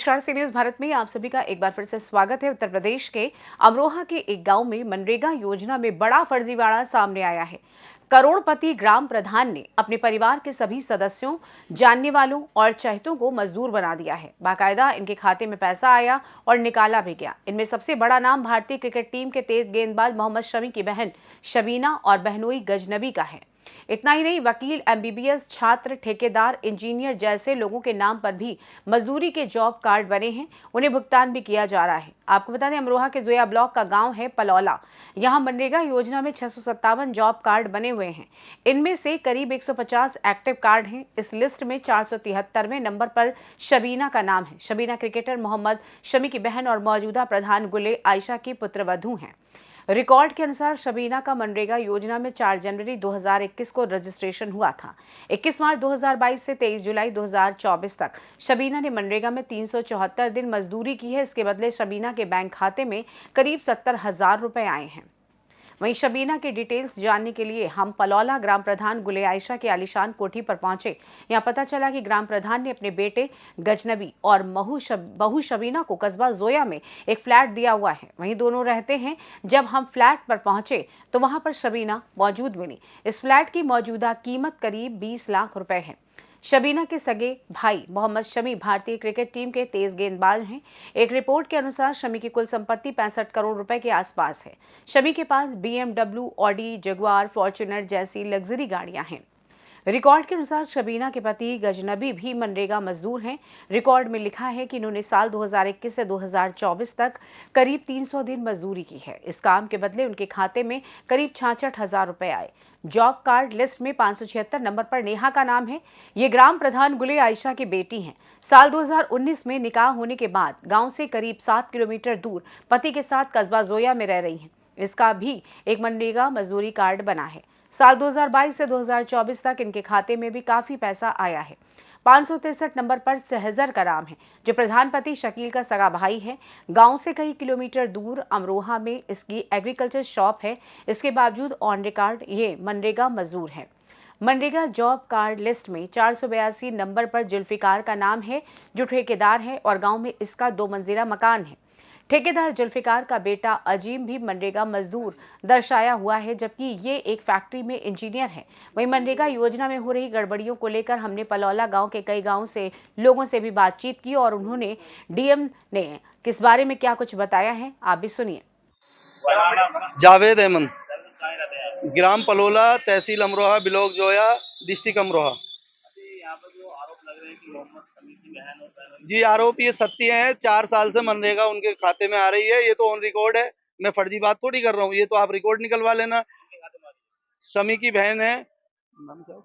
नमस्कार, सी न्यूज भारत में आप सभी का एक बार फिर से स्वागत है। उत्तर प्रदेश के अमरोहा के एक गांव में मनरेगा योजना में बड़ा फर्जीवाड़ा सामने आया है। करोड़पति ग्राम प्रधान ने अपने परिवार के सभी सदस्यों, जानने वालों और चहेतों को मजदूर बना दिया है। बाकायदा इनके खाते में पैसा आया और निकाला भी गया। इनमें सबसे बड़ा नाम भारतीय क्रिकेट टीम के तेज गेंदबाज मोहम्मद शमी की बहन शबीना और बहनोई गजनबी का है। इतना ही नहीं, वकील, एमबीबीएस छात्र, ठेकेदार, इंजीनियर जैसे लोगों के नाम पर भी मजदूरी के जॉब कार्ड बने हैं। उन्हें भुगतान भी किया जा रहा है। आपको बता दें, अमरोहा के जोया ब्लॉक का गांव है पलौला। यहां मनरेगा योजना में 657 जॉब कार्ड बने हुए हैं। इनमें से करीब 150 एक्टिव कार्ड हैं। इस लिस्ट में 473वें नंबर पर शबीना का नाम है। शबीना क्रिकेटर मोहम्मद शमी की बहन और मौजूदा प्रधान गुले आयशा की पुत्रवधू हैं। रिकॉर्ड के अनुसार शबीना का मनरेगा योजना में 4 जनवरी 2021 को रजिस्ट्रेशन हुआ था। 21 मार्च 2022 से 23 जुलाई 2024 तक शबीना ने मनरेगा में 374 दिन मजदूरी की है। इसके बदले शबीना के बैंक खाते में करीब 70,000 रुपए आए हैं। वहीं शबीना की डिटेल्स जानने के लिए हम पलौला ग्राम प्रधान गुले आयशा की आलीशान कोठी पर पहुंचे। यहां पता चला कि ग्राम प्रधान ने अपने बेटे गजनबी और बहू शबीना को कस्बा जोया में एक फ्लैट दिया हुआ है। वहीं दोनों रहते हैं। जब हम फ्लैट पर पहुंचे तो वहां पर शबीना मौजूद मिली। इस फ्लैट की मौजूदा कीमत करीब 20 लाख रुपए है। शबीना के सगे भाई मोहम्मद शमी भारतीय क्रिकेट टीम के तेज गेंदबाज हैं। एक रिपोर्ट के अनुसार शमी की कुल संपत्ति 65 करोड़ रुपए के आसपास है। शमी के पास बीएमडब्ल्यू, ऑडी, जगुआर, फॉर्च्यूनर जैसी लग्जरी गाड़ियां हैं। रिकॉर्ड के अनुसार शबीना के पति गजनबी भी मनरेगा मजदूर हैं। रिकॉर्ड में लिखा है कि इन्होंने साल 2021 से 2024 तक करीब 300 दिन मजदूरी की है। इस काम के बदले उनके खाते में करीब 66,000 रुपए आए। जॉब कार्ड लिस्ट में 576 नंबर पर नेहा का नाम है। ये ग्राम प्रधान गुले आयशा की बेटी हैं। साल 2019 में निकाह होने के बाद गांव से करीब 7 किलोमीटर दूर पति के साथ कस्बा जोया में रह रही हैं। इसका भी एक मनरेगा मजदूरी कार्ड बना है। साल 2022 से 2024 तक इनके खाते में भी काफी पैसा आया है। 563 नंबर पर सहजर का नाम है, जो प्रधान पति शकील का सगा भाई है। गांव से कई किलोमीटर दूर अमरोहा में इसकी एग्रीकल्चर शॉप है। इसके बावजूद ऑन रिकॉर्ड ये मनरेगा मजदूर है। मनरेगा जॉब कार्ड लिस्ट में 482 नंबर पर जुल्फिकार का नाम है, जो ठेकेदार है और गांव में इसका 2 मंजिला मकान है। ठेकेदार जुल्फिकार का बेटा अजीम भी मनरेगा मजदूर दर्शाया हुआ है, जबकि ये एक फैक्ट्री में इंजीनियर है। वहीं मनरेगा योजना में हो रही गड़बड़ियों को लेकर हमने पलौला गांव के कई गांव से लोगों से भी बातचीत की और उन्होंने डीएम ने किस बारे में क्या कुछ बताया है, आप भी सुनिए। जावेद अहमद, ग्राम पलोला, तहसील अमरोहा, ब्लॉक जोया, डिस्ट्रिक्ट अमरोहा। जी, आरोप ये सत्य है। 4 साल से मनरेगा उनके खाते में आ रही है। ये तो ऑन रिकॉर्ड है। मैं फर्जी बात थोड़ी कर रहा हूँ। ये तो आप रिकॉर्ड निकलवा लेना। शमी की बहन है, नाम क्या है?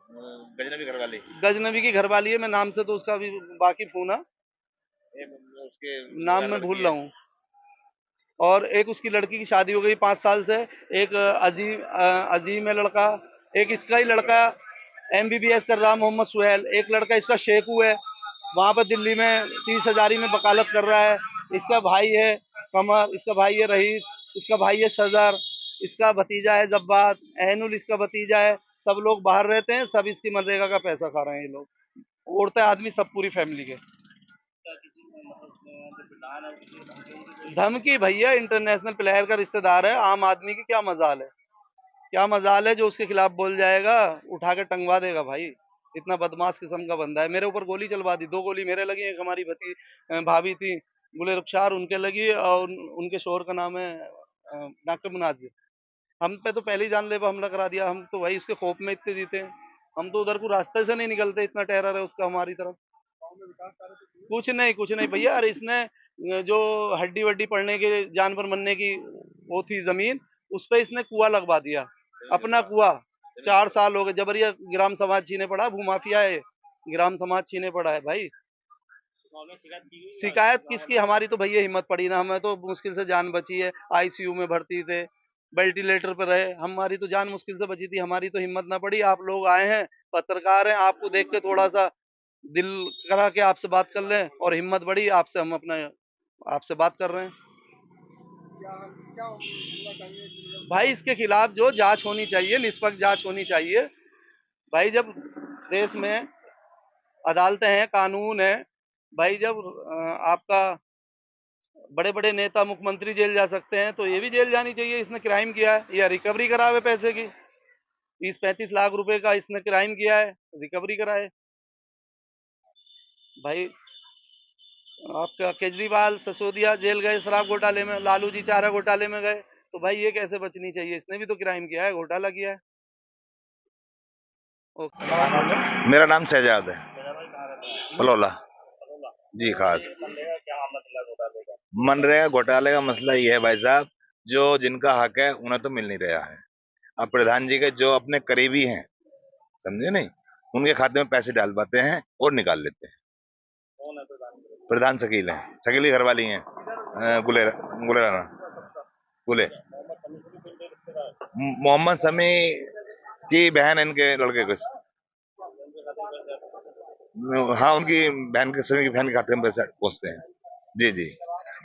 गजनबी घरवाली। गजनबी की घरवाली है। मैं नाम से तो उसका अभी बाकी फोन है, उसके नाम मैं भूल रहा हूँ। और एक उसकी लड़की की शादी हो गई 5 साल से। एक अजीम है लड़का। एक इसका ही लड़का एमबीबीएस कर रहा मोहम्मद सुहेल। एक लड़का इसका शेखू है, वहां पर दिल्ली में 30,000 में वकालत कर रहा है। इसका भाई है कमर, इसका भाई है रईस, इसका भाई है सजर, इसका भतीजा है जब्बार, एहनुल इसका भतीजा है। सब लोग बाहर रहते हैं। सब इसकी मनरेगा का पैसा खा रहे हैं ये लोग। औरतें, आदमी, सब पूरी फैमिली के। धमकी भैया, इंटरनेशनल प्लेयर का रिश्तेदार है। आम आदमी की क्या मजाल है? क्या मजाल है जो उसके खिलाफ बोल जाएगा? उठा के टंगवा देगा भाई। इतना बदमाश किस्म का बंदा है। मेरे ऊपर गोली चलवा दी। 2 गोली मेरे लगी, एक हमारी भाभी थी गुले रुखसार, उनके लगी। और उनके शोहर का नाम है डॉक्टर मुनाजिर। हम पे तो पहले ही जानलेवा हमला करा दिया। हम तो भाई उसके खौफ में इतने जीते हैं। हम तो उधर को रास्ते से नहीं निकलते, इतना टेरर है उसका हमारी तरफ। कुछ नहीं भैया। अरे इसने जो हड्डी वड्डी पड़ने के, जानवर मरने की वो थी जमीन, उस पे इसने कुआं लगवा दिया, अपना कुआं। 4 साल हो गए। जबरिया ग्राम समाज छीने पड़ा। भूमाफिया है, ग्राम समाज छीने पड़ा है भाई। शिकायत किसकी? हमारी तो भैया हिम्मत पड़ी ना। हमें तो मुश्किल से जान बची है। आईसीयू में भर्ती थे, वेंटिलेटर पर रहे। हमारी तो जान मुश्किल से बची थी। हमारी तो हिम्मत ना पड़ी। आप लोग आए हैं, पत्रकार हैं, आपको देख के थोड़ा सा दिल करा के आपसे बात कर लें, और हिम्मत बढ़ी आपसे, हम अपना आपसे बात कर रहे हैं। भाई इसके खिलाफ जो जांच होनी चाहिए, निष्पक्ष जांच होनी चाहिए। भाई जब देश में अदालतें हैं, कानून है, भाई जब आपका बड़े बड़े नेता मुख्यमंत्री जेल जा सकते हैं तो ये भी जेल जानी चाहिए। इसने क्राइम किया है या रिकवरी करावे पैसे की। 30-35 लाख रुपए का इसने क्राइम किया है, रिकवरी कराए। भाई आपका केजरीवाल सिसोदिया जेल गए शराब घोटाले में, लालू जी चारा घोटाले में गए, तो भाई ये कैसे बचनी चाहिए? इसने भी तो क्राइम किया है, घोटाला किया है। ओके। मेरा नाम शहजाद है। पलोला जी खास। मनरेगा घोटाले का मसला ये है भाई साहब, जो जिनका हक है उन्हें तो मिल नहीं रहा है। अब प्रधान जी के जो अपने करीबी हैं, समझे नहीं, उनके खाते में पैसे डाल पाते हैं और निकाल लेते हैं। प्रधान शकील हैं, शकील की घरवाली हैं, गुलेरा गुलेराना गुले मोहम्मद शमी की बहन है, इनके लड़के को। हाँ, उनकी बहन के, शमी की बहन के खाते में पैसे पहुंचते हैं। जी जी।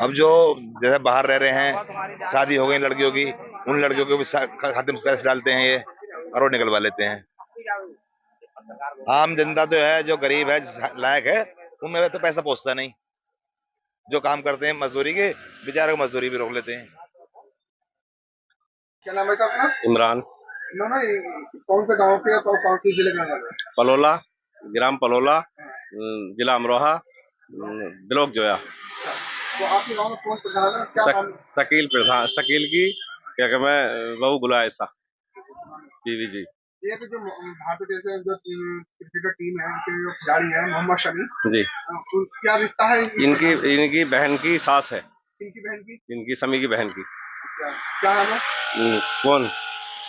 अब जो जैसे बाहर रह रहे हैं, शादी हो गई लड़कियों की, उन लड़कियों के भी खाते में पैसे डालते हैं ये, और निकलवा लेते हैं। आम जनता तो है, जो गरीब है, लायक है, उनमें तो पैसा पहुंचता नहीं। जो काम करते हैं मजदूरी के, बेचारे को मजदूरी भी रोक लेते हैं। क्या नाम है साहब अपना? इमरान। ना कौन से गांव के और कौन सी जिले का है? पलोला, ग्राम पलोला, जिला अमरोहा, ब्लॉक जोया। तो आपके गांव में कौन प्रधान है, क्या नाम? शकील प्रधान, शकील की क्या कहते हैं, बहू गुला ऐसा बीवी जी। ये तो जो भारतीय देश में जो क्रिकेटर टीम है, उनके जो खिलाड़ी है मोहम्मद शमी जी, क्या रिश्ता है इनकी बहन की सास है। इनकी बहन की? इनकी शमी की बहन की। अच्छा, क्या नाम है? कौन?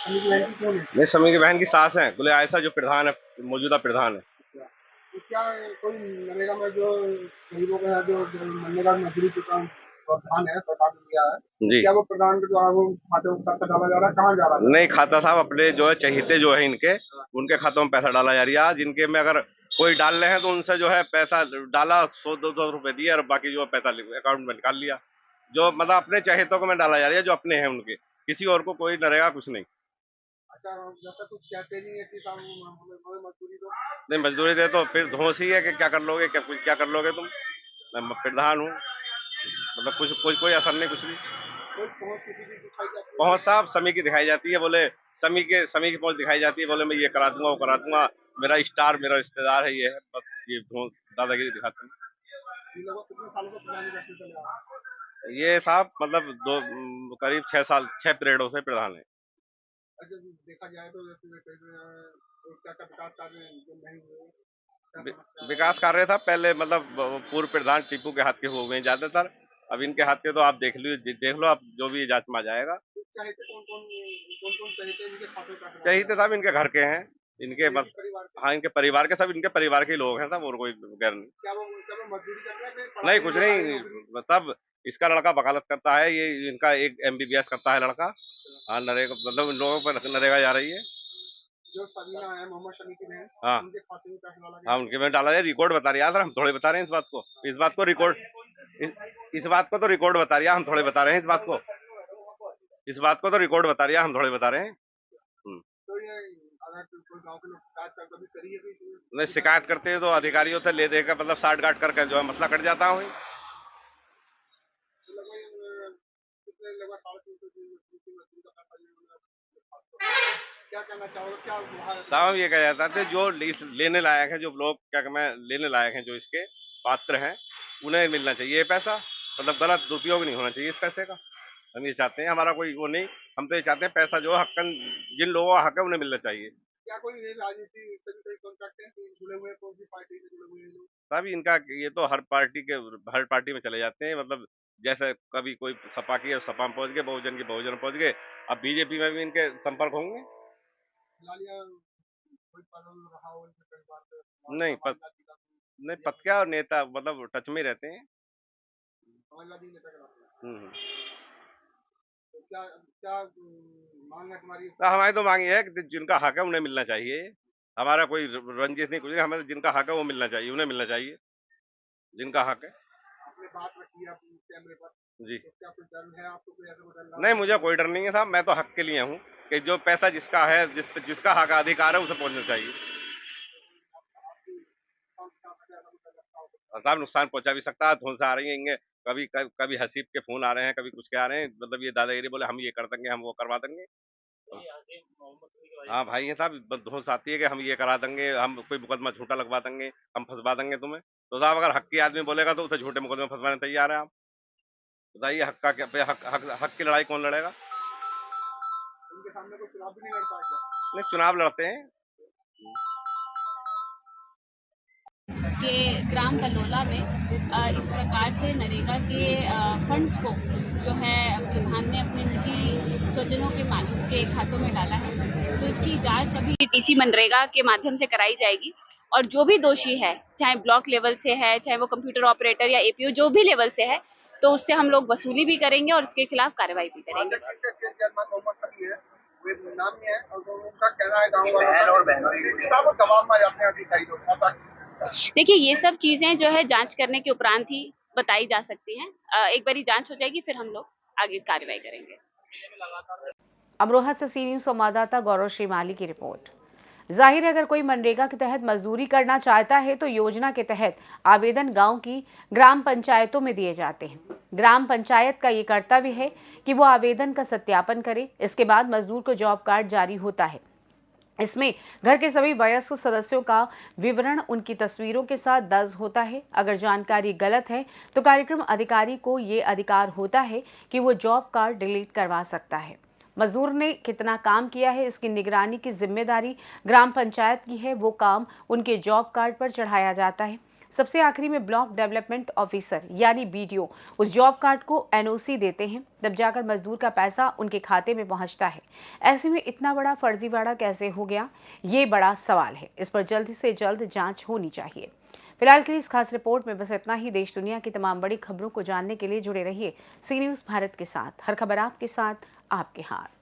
शमी की बहन की कौन है? नहीं, शमी की बहन की सास है, गुले ऐसा जो प्रधान है, मौजूदा प्रधान है। तो क्या कोई नरेगा में जो गरीबों का जो मनरेगा मजदूरी के काम प्रधान है, सरकार ने दिया है, जी, क्या वो प्रधान के द्वारा वो खाते में पैसा डाला जा रहा है? कहाँ जा रहा है? नहीं, खाता साहब अपने जो है चहीते जो है इनके, उनके खातों में पैसा डाला जा रहा है। जिनके में अगर कोई डाल रहे हैं तो उनसे जो है पैसा डाला, 100-200 रुपए दिए और बाकी जो पैसा अकाउंट में निकाल लिया। जो मतलब अपने चहेतों को में डाला जा रहा है, जो अपने हैं उनके, किसी और को कोई नरेगा कुछ नहीं। अच्छा, जैसा कुछ कहते नहीं है कि हमें मजदूरी दो। नहीं, मजदूरी दे तो फिर धोस ही है कि क्या कर लोगे, क्या कर लोगे तुम। मैं प्रधान हूँ, मतलब कुछ कोई असर नहीं, कुछ भी। कोई पहुंच किसी की दिखाई जाती है? पहुंच साहब समी की दिखाई जाती है, बोले समी की पहुंच दिखाई जाती है, बोले मैं ये करा दूंगा, वो करा दूंगा, मेरा स्टार, मेरा रिश्तेदार है, ये है, बस ये दादागिरी दिखाते हैं। ये लगभग कितने सालों से प्रधान करते चले आ रहे हैं? ये साहब मतलब करीब 6 साल, 6 पीरियडों से प्रधान है। अच्छा, देखा जाए तो जैसे क्या क्या विकास कार्य जो नहीं हुए, क्या समस्या है? विकास कार्य था पहले, मतलब पूर्व प्रधान टीपू के हाथ के हो गए ज्यादातर। अब इनके हाथ के तो आप देख लो आप, जो भी जांच में आ जाएगा। चाहते कौन चाहते इनके खाते में पैसा डाला चाहिए तो साहब इनके घर के हैं, इनके जाए? बस, इनके परिवार के? हाँ, इनके परिवार के, सब इनके परिवार के लोग हैं सब, और कोई गैर नहीं। क्या वो मजदूरी करते हैं, फिर नहीं, पढ़ाई कुछ लिखाई नहीं, नौकरी? तब इसका लड़का वकालत करता है, ये इनका एक MBBS करता है लड़का। हाँ, नरेगा मतलब इन लोगों पर नरेगा जा रही है। जो सलीना है मोहम्मद शमी की बहन, हाँ, उनके खाते में पैसा डाला हाँ, गया? उनके में डाला जाए, रिकॉर्ड बता रही है, यार हम थोड़े बता रहे हैं इस बात को, इस बात को तो रिकॉर्ड बता रही है, हम थोड़े बता रहे हैं इस बात को, तो रिकॉर्ड बता रही है, हम थोड़े बता रहे हैं। तो ये अगर कोई गांव के लोग शिकायत कर कभी करी है कि नहीं, शिकायत करते हैं तो अधिकारियों से ले देकर, मतलब साठ गांठ करके जो है मसला कट जाता है। लगभग 350 मजदूरी का पैसा क्या कहना चाहोगे, क्या साहब ये कहा जाता है जो लेने लायक है, जो लोग क्या लेने लायक हैं, जो इसके पात्र हैं, उन्हें मिलना चाहिए ये पैसा। मतलब गलत दुरुपयोग नहीं होना चाहिए इस पैसे का। हम ये चाहते हैं, हमारा कोई वो नहीं, हम तो ये चाहते हैं पैसा जो हक्कन जिन लोगों का हक है उन्हें मिलना चाहिए। क्या कोई राजनीति से भी कोई कॉन्ट्रैक्ट है, कोई जुड़े हुए हैं, कौन सी पार्टी से जुड़े हुए हैं लोग? साहब इनका ये तो हर पार्टी में चले जाते हैं, मतलब जैसे कभी कोई सपा की है सपा में पहुंच गए, बहुजन की बहुजन पहुंच गए, अब बीजेपी में भी इनके संपर्क होंगे। लालिया कोई पद रहा हो इनके परिवार से? नहीं नहीं, पद क्या, और नेता मतलब टच में रहते हैं। समाजवादी नेता का नाम है। हम्म। तो क्या क्या मांग है तुम्हारी? तो हमारी तो मांग ये है कि जिनका हक है उन्हें मिलना चाहिए। हमारा कोई रंजिश नहीं, कुछ नहीं, हमें जिनका हक है वो मिलना चाहिए, उन्हें मिलना चाहिए जिनका हक है। आपने बात रखी है अपने कैमरे पर, जी, तो क्या कोई डर है आपको, कोई ऐसा डर नहीं, मुझे कोई डर नहीं है साहब, मैं तो हक के लिए हूँ कि जो पैसा जिसका है, जिसका हक अधिकार है उसे पहुंचना चाहिए। साहब नुकसान पहुंचा भी सकता है, धुन से आ रही है, कभी कभी कभी हसीब के फोन आ रहे हैं, कभी कुछ के आ रहे हैं, मतलब ये दादागिरी बोले हम ये कर देंगे, हम वो करवा देंगे। हाँ भाई ये साहब धुन आती है कि हम ये करा देंगे, हम कोई मुकदमा झूठा लगवा देंगे, हम फंसवा देंगे तुम्हें। तो साहब अगर हक की आदमी बोलेगा तो उसे झूठे मुकदमे फंसवाने तैयार है आप। बताइए हक का क्या, हक की लड़ाई कौन लड़ेगा? उनके सामने कोई चुनाव भी नहीं लड़ता है क्या? नहीं, चुनाव लड़ते हैं। के ग्राम कलोला में इस प्रकार से नरेगा के फंड्स को जो है प्रधान ने अपने निजी स्वजनों के खातों में डाला है। तो इसकी जांच अभी टीसी मनरेगा के माध्यम से कराई जाएगी और जो भी दोषी है, चाहे ब्लॉक लेवल से है, चाहे वो कंप्यूटर ऑपरेटर या एपीओ जो भी लेवल से है, तो उससे हम लोग वसूली भी करेंगे और उसके खिलाफ कार्रवाई भी करेंगे। वे नाम नहीं है और उनका कहना है गाँव वालों और बहनों साहब दबाव में आ जाते हैं अधिकारी लोग, ऐसा देखिए ये सब चीजें जो है जांच करने के उपरांत ही बताई जा सकती हैं। एक बारी जांच हो जाएगी फिर हम लोग आगे कार्रवाई करेंगे। अमरोहा से सी न्यूज संवाददाता गौरव श्रीमाली की रिपोर्ट। जाहिर है अगर कोई मनरेगा के तहत मजदूरी करना चाहता है तो योजना के तहत आवेदन गांव की ग्राम पंचायतों में दिए जाते हैं। ग्राम पंचायत का ये कर्तव्य है कि वो आवेदन का सत्यापन करे। इसके बाद मजदूर को जॉब कार्ड जारी होता है। इसमें घर के सभी वयस्क सदस्यों का विवरण उनकी तस्वीरों के साथ दर्ज होता है। अगर जानकारी गलत है तो कार्यक्रम अधिकारी को ये अधिकार होता है कि वो जॉब कार्ड डिलीट करवा सकता है। मजदूर ने कितना काम किया है इसकी निगरानी की जिम्मेदारी ग्राम पंचायत की है। वो काम उनके जॉब कार्ड पर चढ़ाया जाता है। सबसे आखिरी में ब्लॉक डेवलपमेंट ऑफिसर यानी बीडीओ उस जॉब कार्ड को एनओसी देते हैं, तब जाकर मजदूर का पैसा उनके खाते में पहुंचता है। ऐसे में इतना बड़ा फर्जीवाड़ा कैसे हो गया, ये बड़ा सवाल है। इस पर जल्द से जल्द जांच होनी चाहिए। फिलहाल के लिए इस खास रिपोर्ट में बस इतना ही। देश दुनिया की तमाम बड़ी खबरों को जानने के लिए जुड़े रहिए सी न्यूज भारत के साथ। हर खबर आपके साथ, आपके हाथ।